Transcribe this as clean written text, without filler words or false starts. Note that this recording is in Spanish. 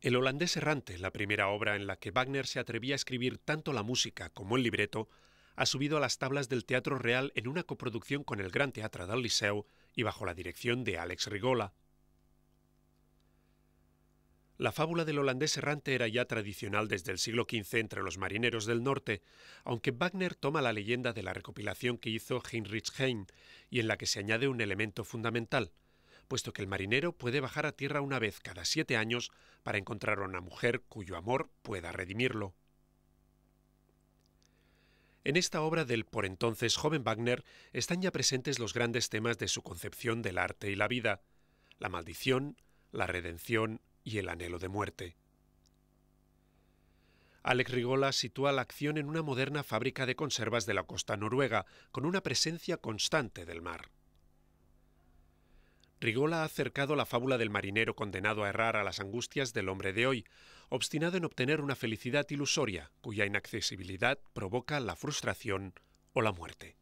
El holandés errante, la primera obra en la que Wagner se atrevía a escribir tanto la música como el libreto, ha subido a las tablas del Teatro Real en una coproducción con el Gran Teatre del Liceu y bajo la dirección de Àlex Rigola. La fábula del holandés errante era ya tradicional desde el siglo XV entre los marineros del norte, aunque Wagner toma la leyenda de la recopilación que hizo Heinrich Heine y en la que se añade un elemento fundamental, puesto que el marinero puede bajar a tierra una vez cada 7 años para encontrar a una mujer cuyo amor pueda redimirlo. En esta obra del por entonces joven Wagner están ya presentes los grandes temas de su concepción del arte y la vida: la maldición, la redención y el anhelo de muerte. Àlex Rigola sitúa la acción en una moderna fábrica de conservas de la costa noruega, con una presencia constante del mar. Rigola ha acercado la fábula del marinero condenado a errar a las angustias del hombre de hoy, obstinado en obtener una felicidad ilusoria, cuya inaccesibilidad provoca la frustración o la muerte.